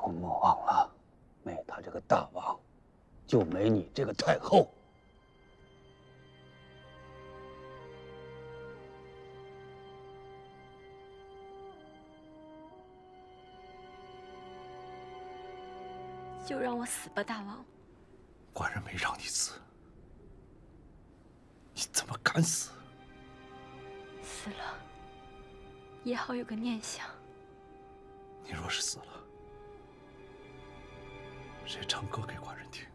后莫忘了，没他这个大王，就没你这个太后。就让我死吧，大王！寡人没让你死，你怎么敢死？死了，也好有个念想。你若是死了，谁唱歌给寡人听？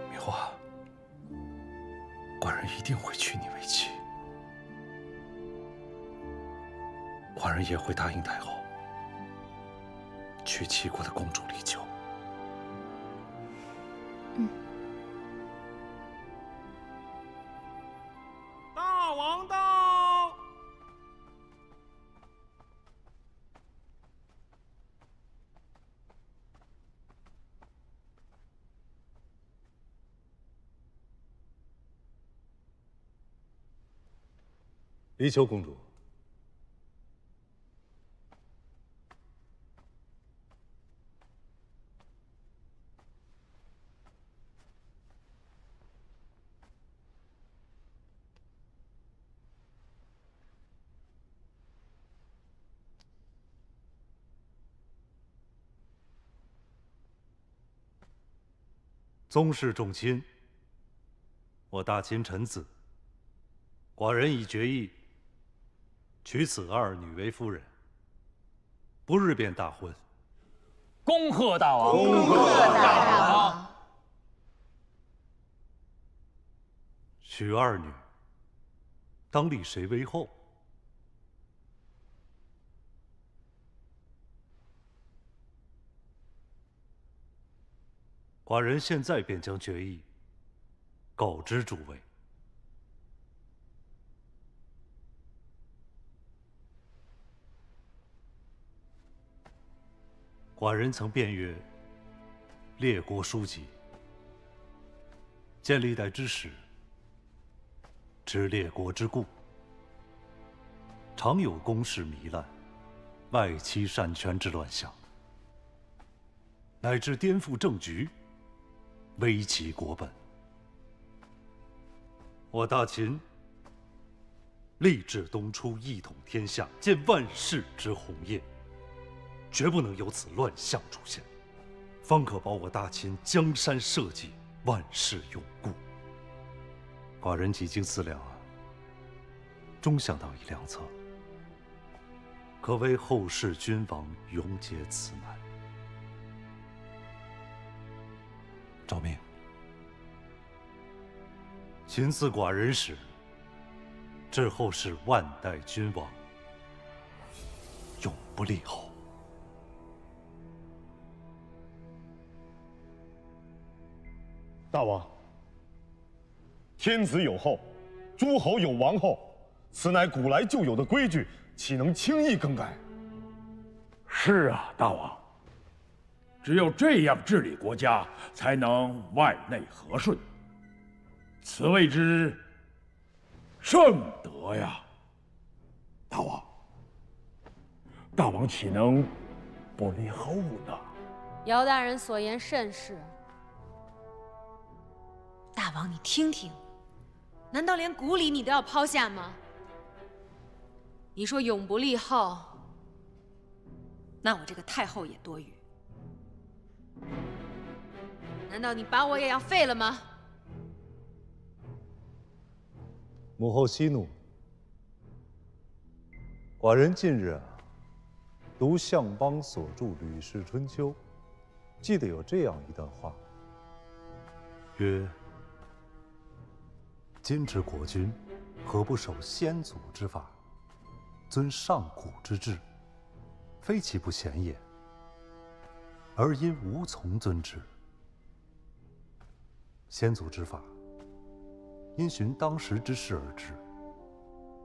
米花，寡人一定会娶你为妻。寡人也会答应太后，娶齐国的公主离秋。大王到！离秋公主，宗室重亲，我大秦臣子，寡人已决意娶此二女为夫人，不日便大婚。恭贺大王！恭贺大王！娶二女，当立谁为后？寡人现在便将决议告知诸位。寡人曾遍阅列国书籍，见历代之史，知列国之故，常有宫室糜烂、外戚擅权之乱象，乃至颠覆政局，危其国本。我大秦立志东出，一统天下，见万世之鸿业，绝不能有此乱象出现，方可保我大秦江山社稷万世永固。寡人几经思量终想到一良策，可为后世君王永解此难。诏命：秦赐寡人时，至后世万代君王，永不立后。大王，天子有后，诸侯有王后，此乃古来就有的规矩，岂能轻易更改？是啊，大王，只有这样治理国家，才能外内和顺，此谓之圣德呀！大王，大王岂能不立后呢？姚大人所言甚是。大王，你听听，难道连古礼你都要抛下吗？你说永不立后，那我这个太后也多余。难道你把我也要废了吗？母后息怒。寡人近日读相邦所著《吕氏春秋》，记得有这样一段话，曰：今之国君，何不守先祖之法，遵上古之制？非其不贤也，而因无从遵之。先祖之法，因循当时之事而治，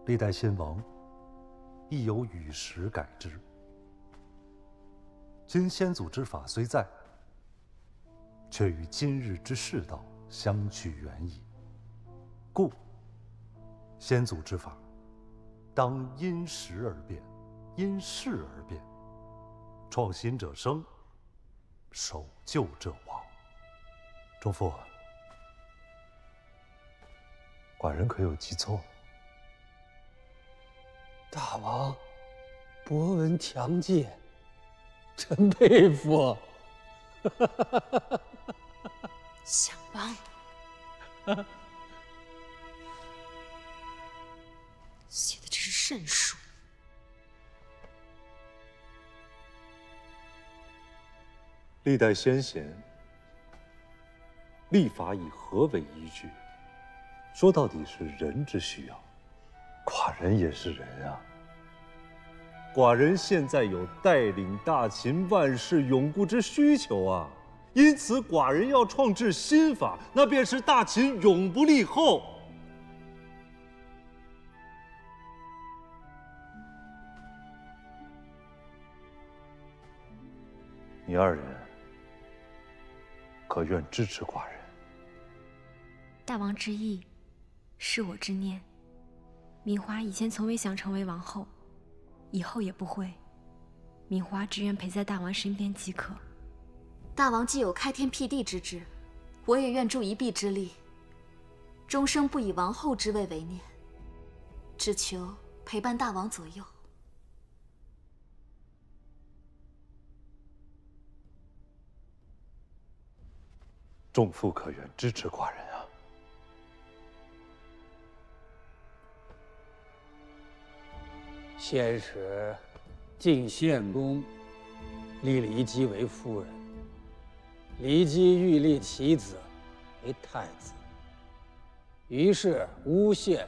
历代先王亦有与时改之。今先祖之法虽在，却与今日之世道相去远矣。故先祖之法，当因时而变，因事而变。创新者生，守旧者亡。仲父，寡人可有记错？大王，博闻强记，臣佩服。想帮，写的真是甚书。历代先贤立法以何为依据？说到底是人之需要，寡人也是人啊。寡人现在有带领大秦万世永固之需求啊，因此寡人要创制新法，那便是大秦永不立后。你二人可愿支持寡人？大王之意，是我之念。敏华以前从未想成为王后，以后也不会。敏华只愿陪在大王身边即可。大王既有开天辟地之志，我也愿助一臂之力，终生不以王后之位为念，只求陪伴大王左右。仲父可愿支持寡人啊？先使晋献公立骊姬为夫人，骊姬欲立其子为太子，于是诬陷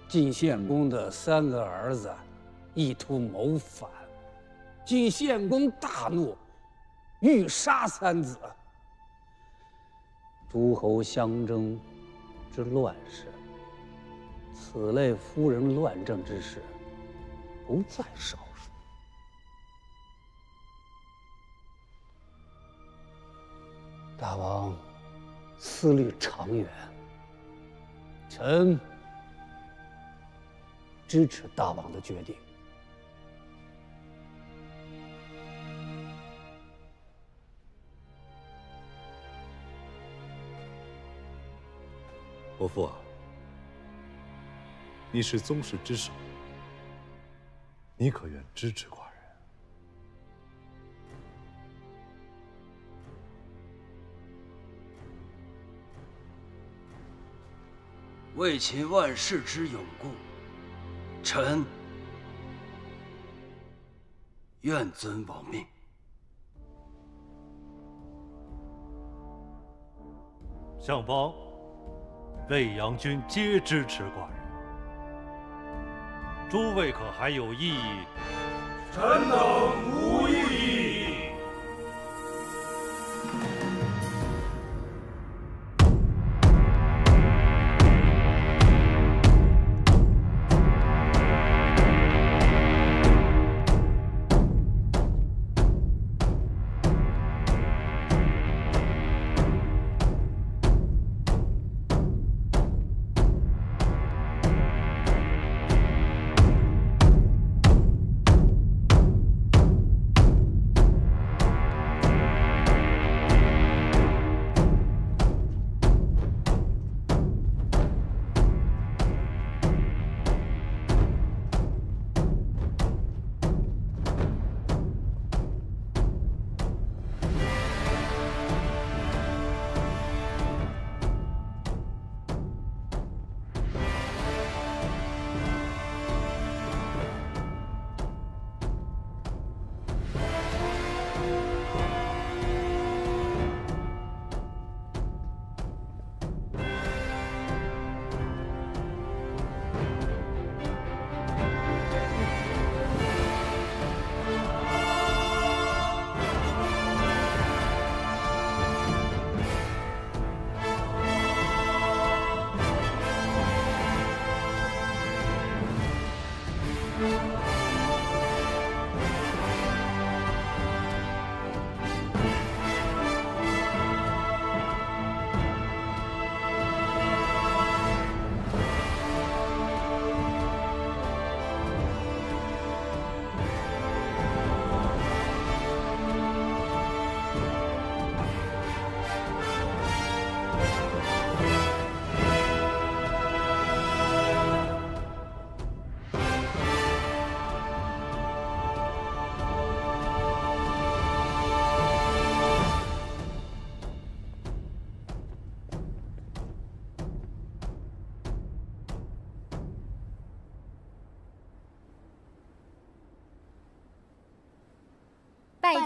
晋献公的3个儿子意图谋反。晋献公大怒，欲杀3子。诸侯相争之乱世，此类夫人乱政之事不在少数。大王思虑长远，臣支持大王的决定。伯父啊，你是宗室之首，你可愿支持寡人？为秦万世之永固，臣愿遵王命。相邦、魏阳君皆支持寡人，诸位可还有异议？臣等无异议。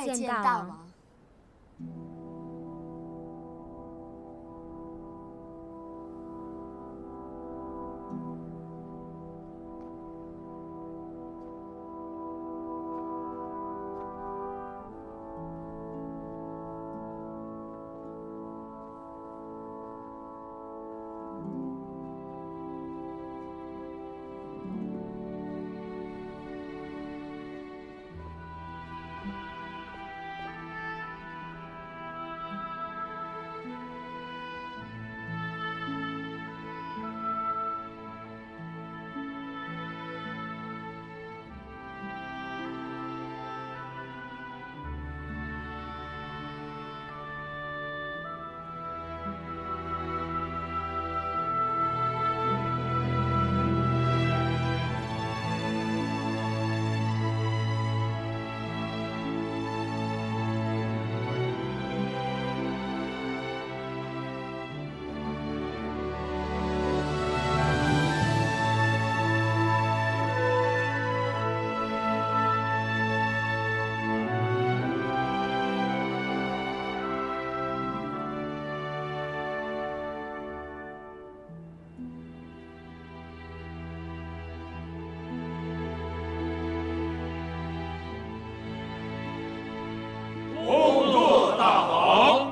再见，大王。恭贺大王！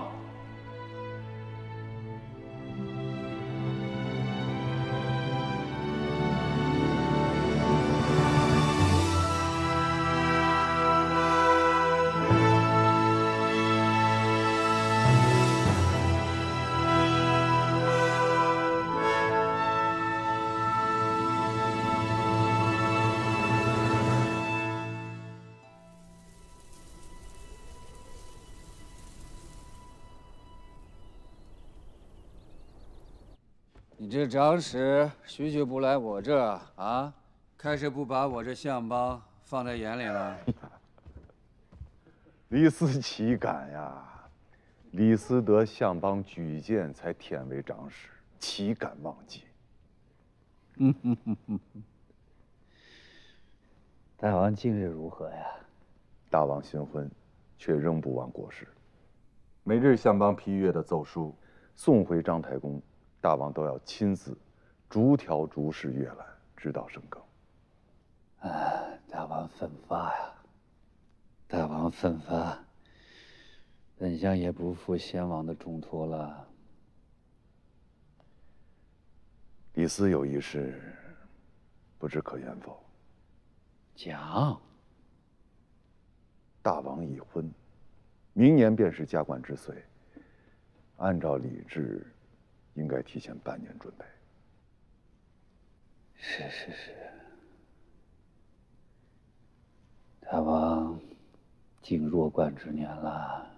你这长史许久不来我这儿啊，开始不把我这相邦放在眼里了？李斯岂敢呀！李斯得相邦举荐，才添为长史，岂敢忘记？大王近日如何呀？大王新婚，却仍不忘国事。每日相邦批阅的奏书送回章台宫，大王都要亲自逐条逐式阅览，直到生更。大王奋发呀！大王奋发，本相也不负先王的重托了。李斯有一事，不知可言否？讲。大王已婚，明年便是加冠之岁，按照礼制，应该提前半年准备。是。大王竟弱冠之年了。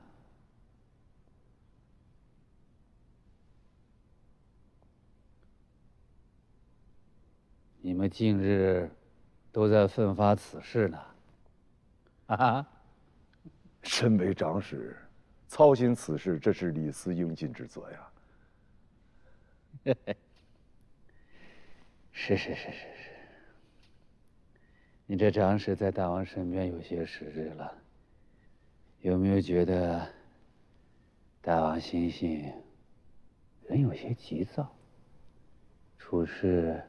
你们近日都在奋发此事呢？啊！身为长史，操心此事，这是李斯应尽之责呀。是。你这长史在大王身边有些时日了，有没有觉得大王心性仍有些急躁，处事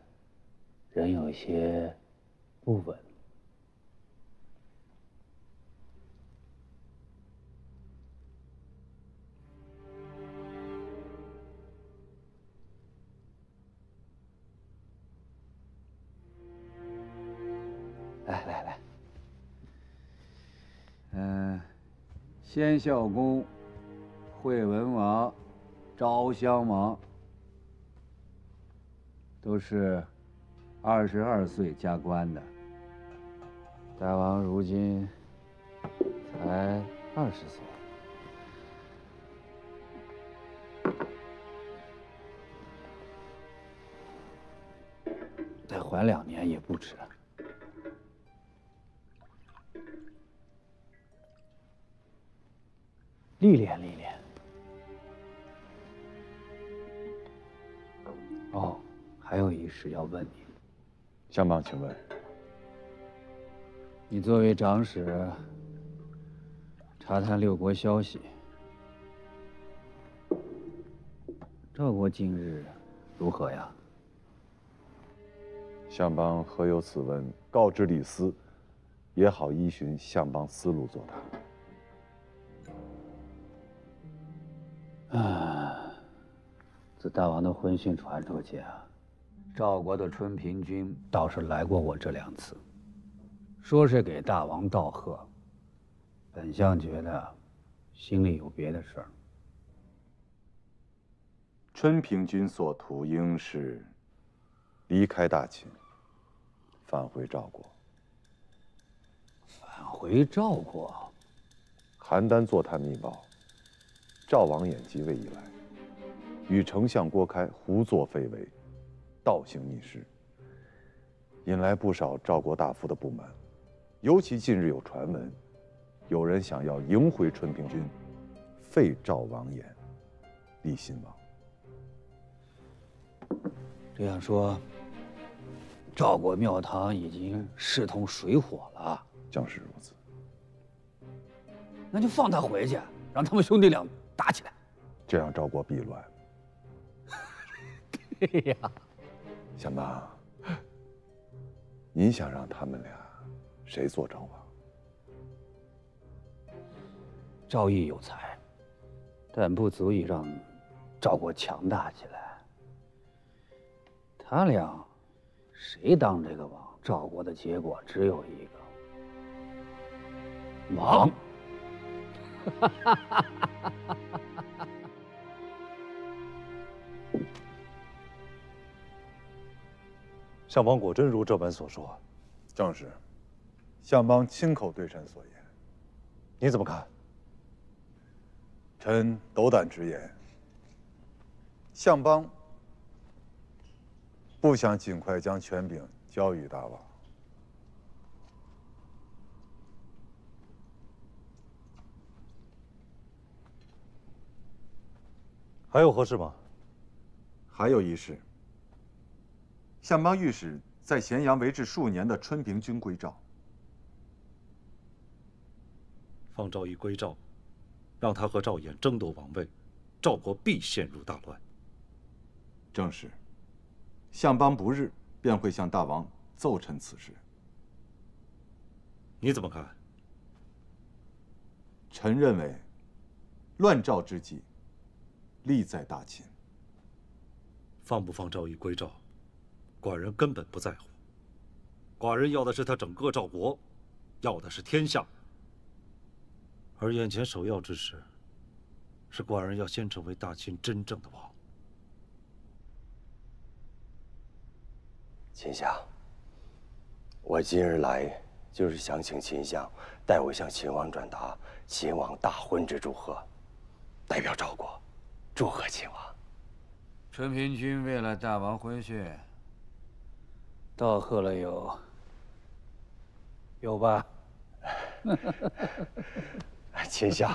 仍有些不稳？来，先孝公、惠文王、昭襄王都是22岁加官的，大王如今才20岁，再缓2年也不迟。历练。哦，还有一事要问你。相邦，请问。你作为长史，查探六国消息。赵国近日如何呀？相邦何有此闻？告知李斯，也好依循相邦思路做他。自大王的婚讯传出去啊，赵国的春平君倒是来过我这2次，说是给大王道贺。本相觉得心里有别的事儿。春平君所图应是离开大秦，返回赵国。返回赵国？邯郸坐探密报，赵王衍即位以来，与丞相郭开胡作非为，倒行逆施，引来不少赵国大夫的不满。尤其近日有传闻，有人想要迎回春平君，废赵王衍，立新王。这样说，赵国庙堂已经势同水火了。正是如此。那就放他回去，让他们兄弟俩打起来，这样赵国必乱。对呀，相邦，您想让他们俩谁做赵王？赵毅有才，但不足以让赵国强大起来。他俩谁当这个王，赵国的结果只有一个：亡。相邦果真如这般所说？正是，相邦亲口对臣所言。你怎么看？臣斗胆直言，相邦不想尽快将权柄交予大王。还有何事吗？还有一事，相邦御史在咸阳为治数年的春平君归赵。放赵毅归赵，让他和赵衍争夺王位，赵国必陷入大乱。正是，相邦不日便会向大王奏陈此事。你怎么看？臣认为，乱赵之计，利在大秦。放不放赵毅归赵，寡人根本不在乎。寡人要的是他整个赵国，要的是天下。而眼前首要之事，是寡人要先成为大秦真正的王。秦相，我今日来就是想请秦相代我向秦王转达秦王大婚之祝贺，代表赵国祝贺秦王。春平君为了大王婚讯，道贺了有吧？秦相，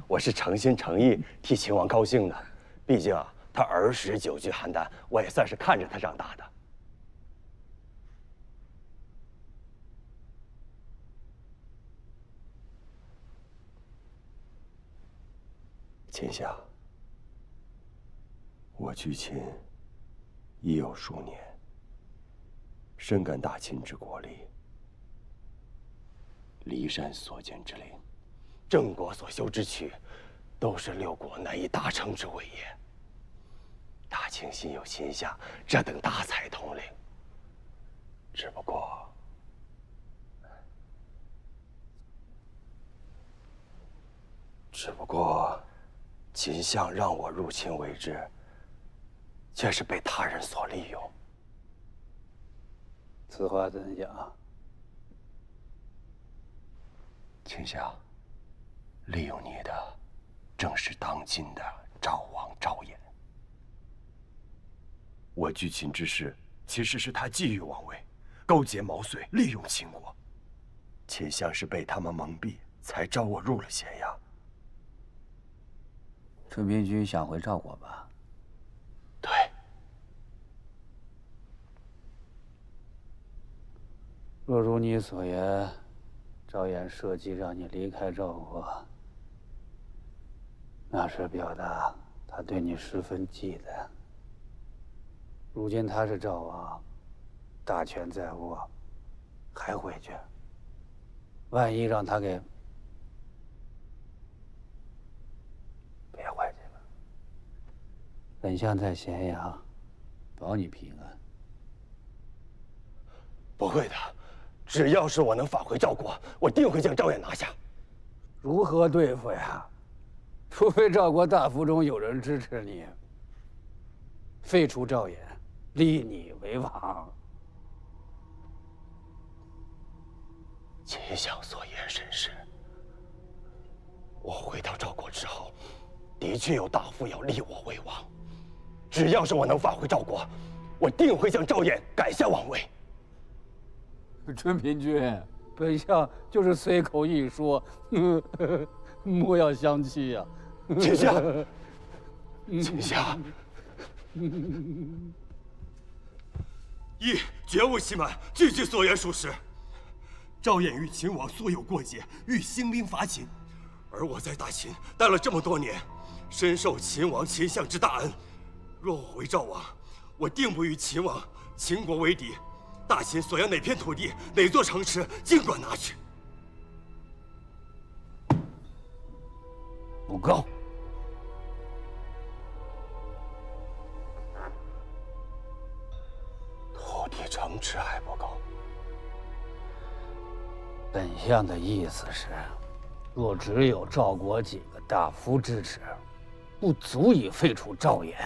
我是诚心诚意替秦王高兴的，毕竟他儿时久居邯郸，我也算是看着他长大的。秦相，我居秦已有数年，深感大秦之国力。骊山所见之陵，郑国所修之渠，都是六国难以达成之伟业。大秦心有秦相这等大才统领，只不过，秦相让我入秦为质，却是被他人所利用。此话怎讲？秦相，利用你的正是当今的赵王赵衍。我居秦之事，其实是他觊觎王位，勾结毛遂，利用秦国。秦相是被他们蒙蔽，才招我入了咸阳。春平君想回赵国吧？对。若如你所言，赵衍设计让你离开赵国，那是表达他对你十分忌惮。如今他是赵王，大权在握，还回去？万一让他给……别回去了。本相在咸阳，保你平安。不会的，只要是我能返回赵国，我定会将赵燕拿下。如何对付呀？除非赵国大夫中有人支持你，废除赵燕，立你为王。秦相所言甚是。我回到赵国之后，的确有大夫要立我为王。只要是我能返回赵国，我定会将赵燕赶下王位。春平君，本相就是随口一说，莫要相欺呀。秦相，秦相，义绝无欺瞒，句句所言属实。赵燕与秦王素有过节，欲兴兵伐秦，而我在大秦待了这么多年，深受秦王、秦相之大恩。若我回赵王，我定不与秦王、秦国为敌。大秦所要哪片土地、哪座城池，尽管拿去。不够。土地、城池还不够。本相的意思是，若只有赵国几个大夫支持，不足以废除赵燕。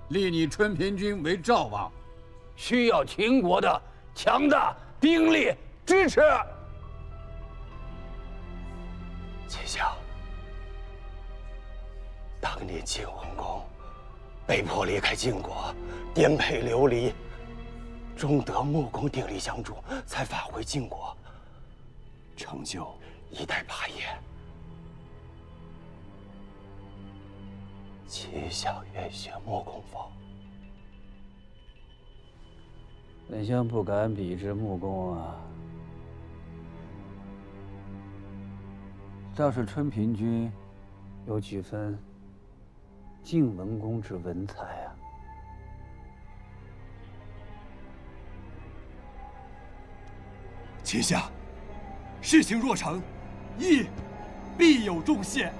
立你春平君为赵王，需要秦国的强大兵力支持。秦相，当年晋文公被迫离开晋国，颠沛流离，终得穆公鼎力相助，才返回晋国，成就一代霸业。秦相愿学穆公否？本相不敢比之穆公啊。倒是春平君有几分晋文公之文采啊。秦相，事情若成，义必有重谢。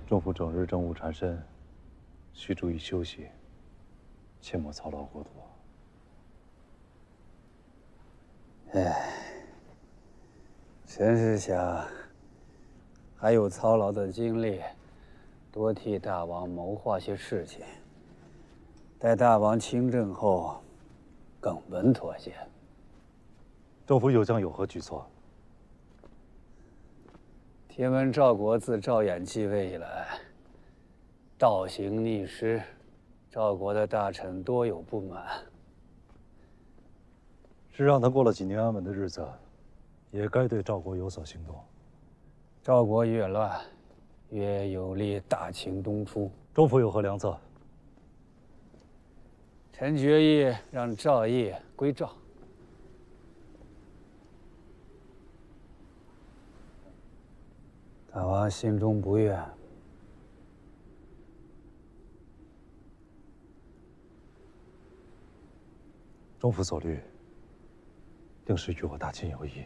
仲父整日政务缠身，需注意休息，切莫操劳过度。唉，真是想还有操劳的精力，多替大王谋划些事情，待大王亲政后，更稳妥些。仲父有将有何举措？听闻赵国自赵偃继位以来，倒行逆施，赵国的大臣多有不满。是让他过了几年安稳的日子，也该对赵国有所行动。赵国越乱，越有利大秦东出。仲父有何良策？臣决议让赵义归赵。大王心中不悦，仲父所虑，定是与我大秦有益。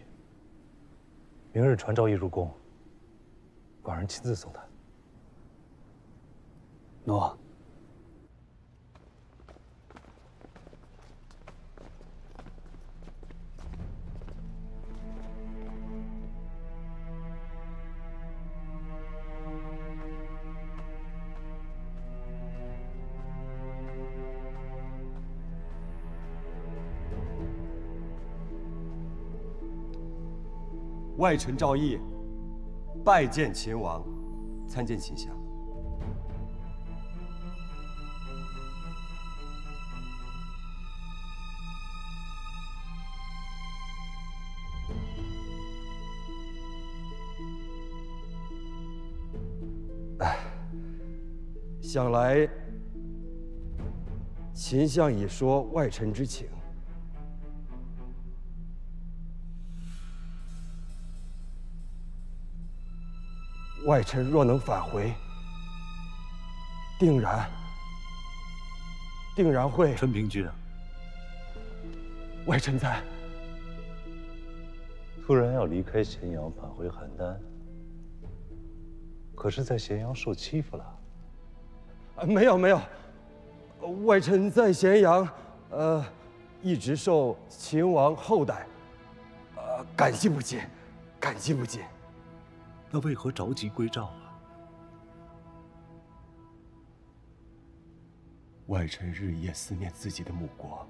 明日传赵义入宫，寡人亲自送他。诺。外臣赵义拜见秦王，参见秦相。想来秦相已说外臣之请。外臣若能返回，定然会。陈平君啊，外臣在。突然要离开咸阳返回邯郸，可是在咸阳受欺负了？没有，外臣在咸阳，一直受秦王厚待，感激不尽，感激不尽。那为何着急归赵啊？外臣日夜思念自己的母国。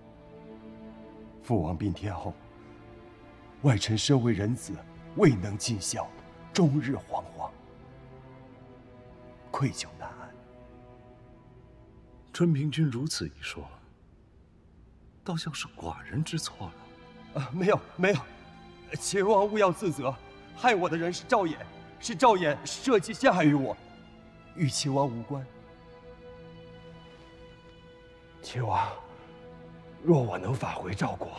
父王宾天后，外臣身为人子，未能尽孝，终日惶惶，愧疚难安。春平君如此一说，倒像是寡人知错了。没有，秦王勿要自责，害我的人是赵衍，是赵衍设计陷害于我，与秦王无关。秦王，若我能返回赵国，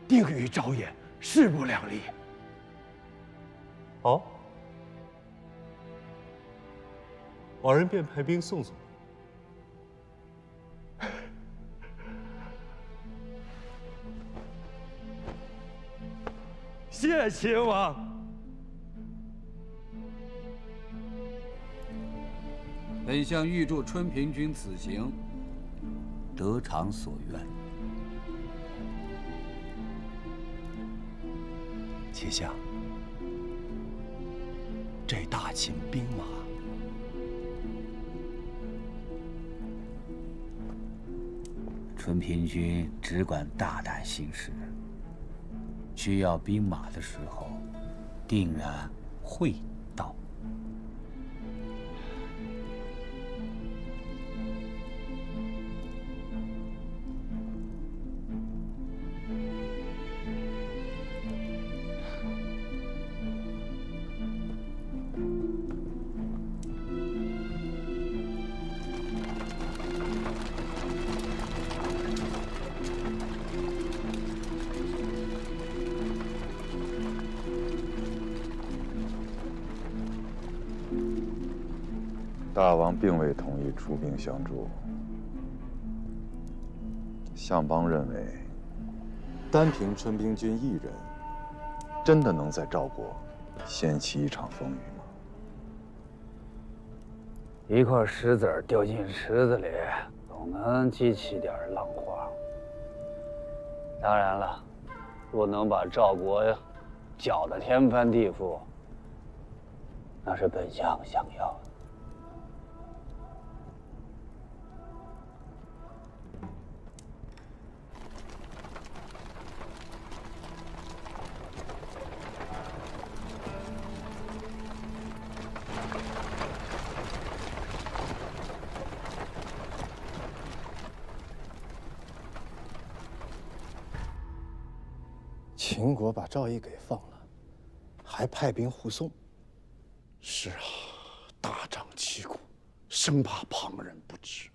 定与赵衍势不两立。好，寡人便派兵送送。谢秦王。本相预祝春平君此行得偿所愿。卿相，这大秦兵马，春平君只管大胆行事，需要兵马的时候，定然会到。大王并未同意出兵相助。相邦认为，单凭春平君一人，真的能在赵国掀起一场风雨吗？一块石子儿掉进池子里，总能激起点浪花。当然了，若能把赵国搅得天翻地覆，那是本相想要的。秦国把赵义给放了，还派兵护送。是啊，大张旗鼓，生怕旁人不知。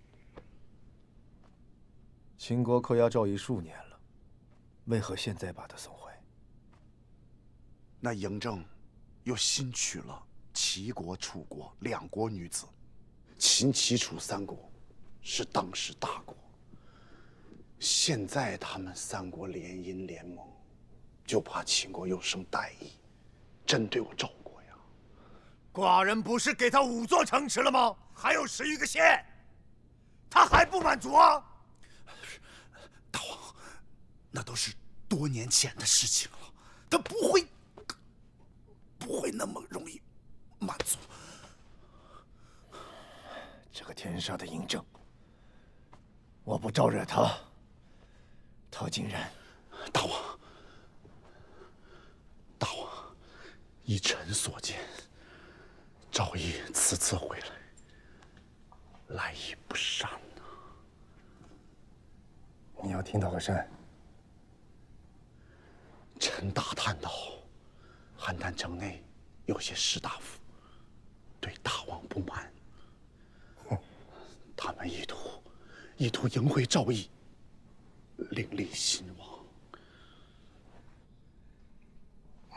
秦国扣押赵义数年了，为何现在把他送回？那嬴政又新娶了齐国、楚国两国女子，秦、齐、楚三国是当时大国。现在他们三国联姻联盟，就怕秦国又生歹意，针对我赵国呀。寡人不是给他5座城池了吗？还有10余个县，他还不满足啊？大王，那都是多年前的事情了，他不会那么容易满足。这个天杀的嬴政，我不招惹他，他竟然……大王，依臣所见，赵义此次回来，来意不善呐。你要听到个甚？臣打探到，邯郸城内有些士大夫对大王不满，他们意图迎回赵义，另立新王。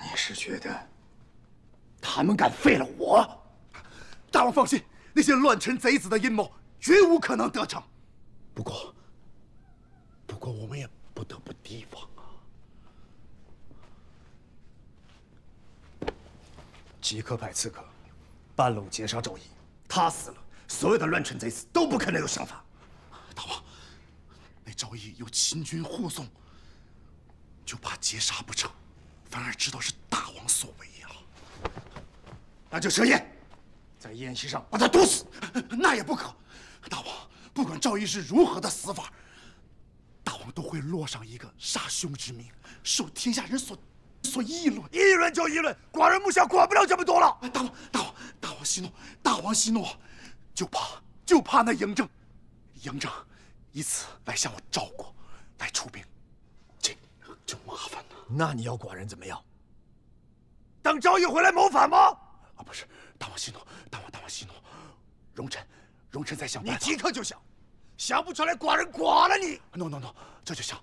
你是觉得他们敢废了我？大王放心，那些乱臣贼子的阴谋绝无可能得逞。不过我们也不得不提防啊。即刻派刺客半路截杀赵毅，他死了，所有的乱臣贼子都不可能有想法。大王，那赵毅有秦军护送，就怕截杀不成，反而知道是大王所为呀。那就设宴，在宴席上把他毒死。那也不可，大王，不管赵毅是如何的死法，大王都会落上一个杀兄之名，受天下人所议论。议论就议论，寡人目下管不了这么多了。大王息怒，大王息怒，就怕那嬴政以此来向我赵国来出兵，这就麻烦了。那你要寡人怎么样？等赵毅回来谋反吗？啊，不是，大王息怒，大王息怒，容臣在想办法。你即刻就想，想不出来，寡人剐了你。No， 这就想。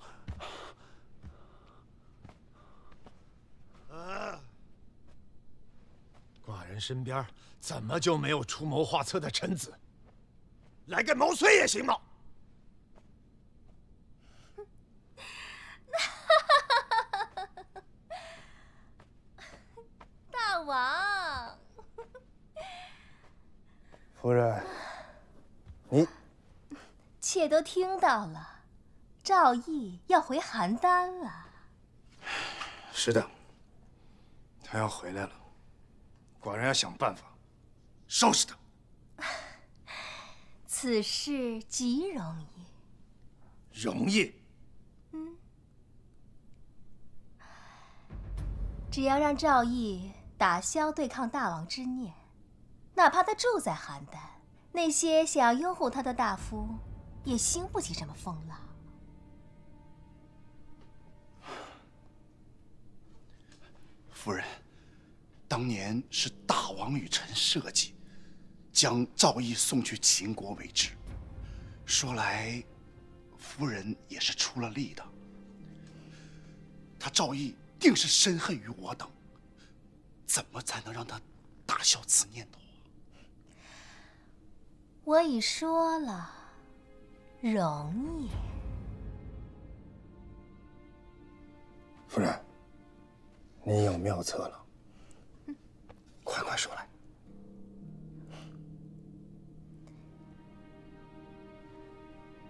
寡人身边怎么就没有出谋划策的臣子？来个毛遂也行吗？大王，夫人，你妾都听到了，赵毅要回邯郸了。是的，他要回来了，寡人要想办法收拾他。此事极容易。容易？只要让赵毅打消对抗大王之念，哪怕他住在邯郸，那些想要拥护他的大夫也兴不起这么风浪。夫人，当年是大王与臣设计，将赵毅送去秦国为质。说来，夫人也是出了力的。他赵毅定是深恨于我等，怎么才能让他打消此念头？我已说了，容易。夫人，你有妙策了，快说来。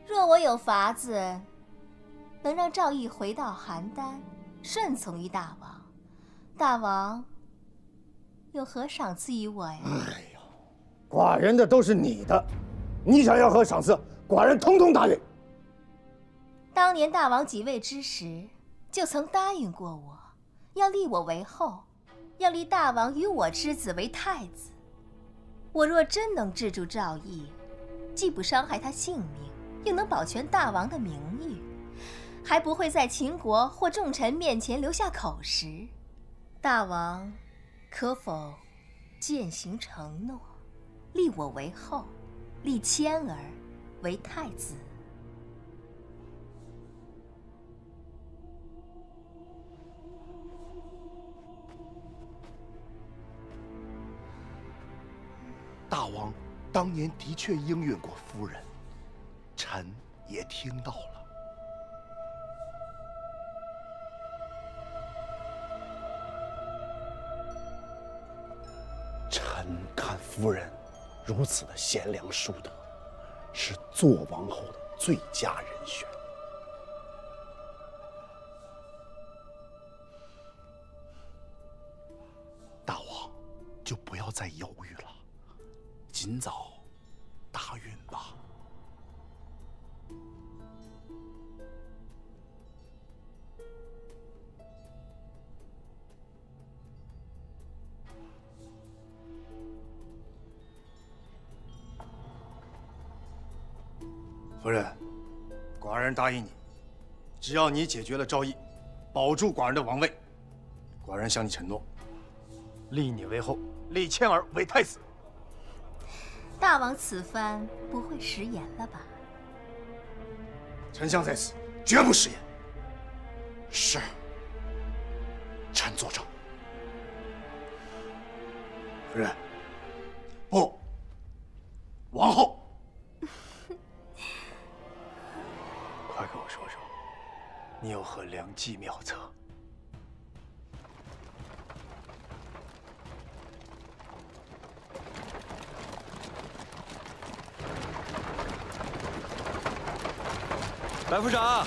若我有法子，能让赵毅回到邯郸，顺从于大王，大王有何赏赐于我呀？哎呦，寡人的都是你的，你想要何赏赐，寡人统统答应。当年大王即位之时，就曾答应过我，要立我为后，要立大王与我之子为太子。我若真能制住赵毅，既不伤害他性命，又能保全大王的名誉，还不会在秦国或众臣面前留下口实。大王可否践行承诺，立我为后，立谦儿为太子？大王当年的确应允过夫人，臣也听到了。臣看夫人如此的贤良淑德，是做王后的最佳人选。大王就不要再犹豫了，尽早答允吧。夫人，寡人答应你，只要你解决了赵毅，保住寡人的王位，寡人向你承诺，立你为后，立谦儿为太子。大王此番不会食言了吧？丞相在此，绝不食言。是，臣作证。夫人，不，王后，快给我说说，你有何良计妙策？白副长，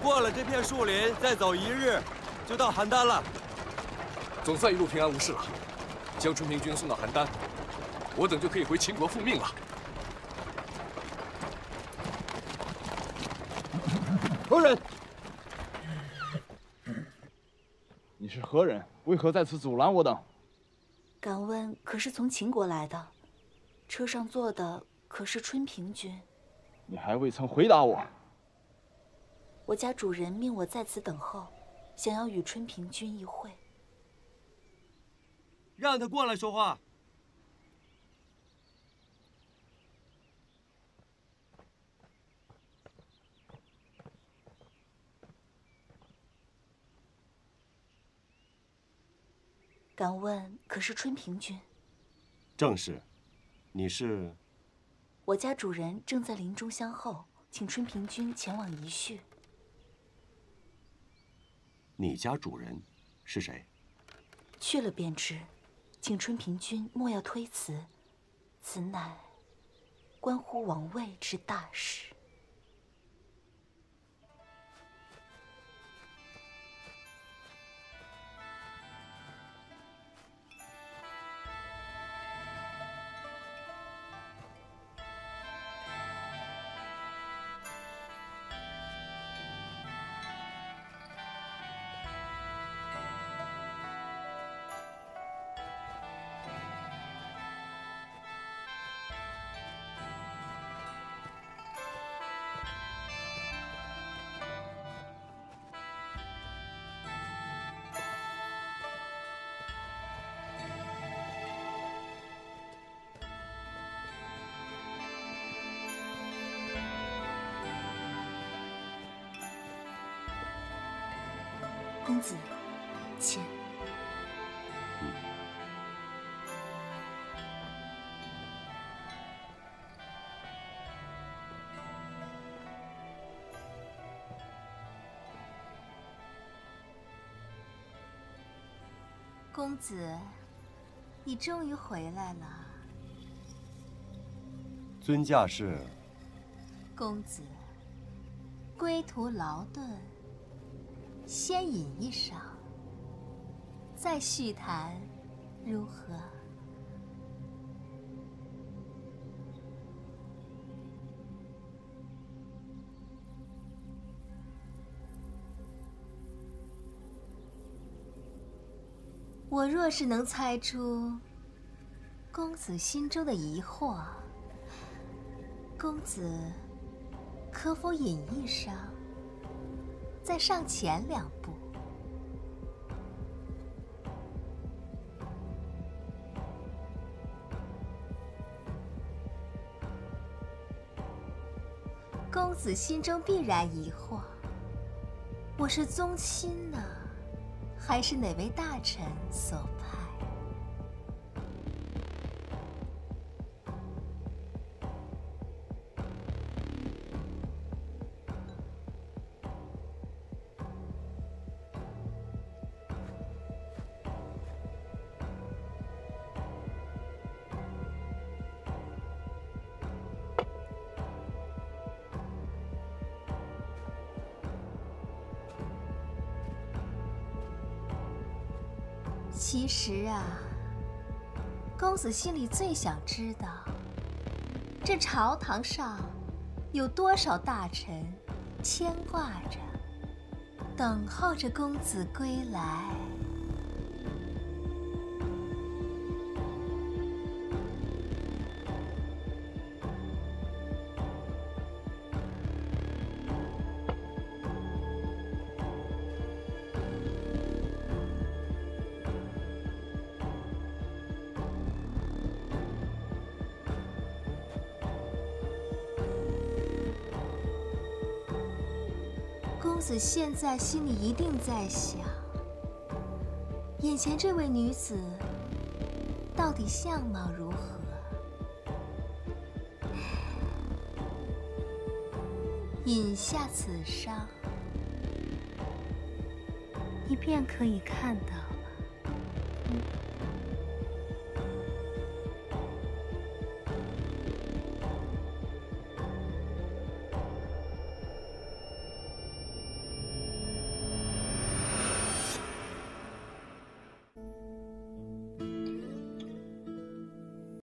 过了这片树林，再走1日，就到邯郸了。总算一路平安无事了。将春平君送到邯郸，我等就可以回秦国复命了。何人？你是何人？为何在此阻拦我等？敢问可是从秦国来的？车上坐的可是春平君？你还未曾回答我。我家主人命我在此等候，想要与春平君一会。让他过来说话。敢问可是春平君？正是。你是？我家主人正在林中相候，请春平君前往一叙。你家主人是谁？去了便知。请春平君莫要推辞，此乃关乎王位之大事。公子，请。公子，你终于回来了。尊驾是？公子，归途劳顿。先饮一晌，再叙谈，如何？我若是能猜出公子心中的疑惑，公子可否饮一晌？再上前2步。公子心中必然疑惑，我是宗亲呢，还是哪位大臣所派？其实啊，公子心里最想知道，这朝堂上有多少大臣牵挂着，等候着公子归来。公子现在心里一定在想，眼前这位女子到底相貌如何？饮下此觞，你便可以看到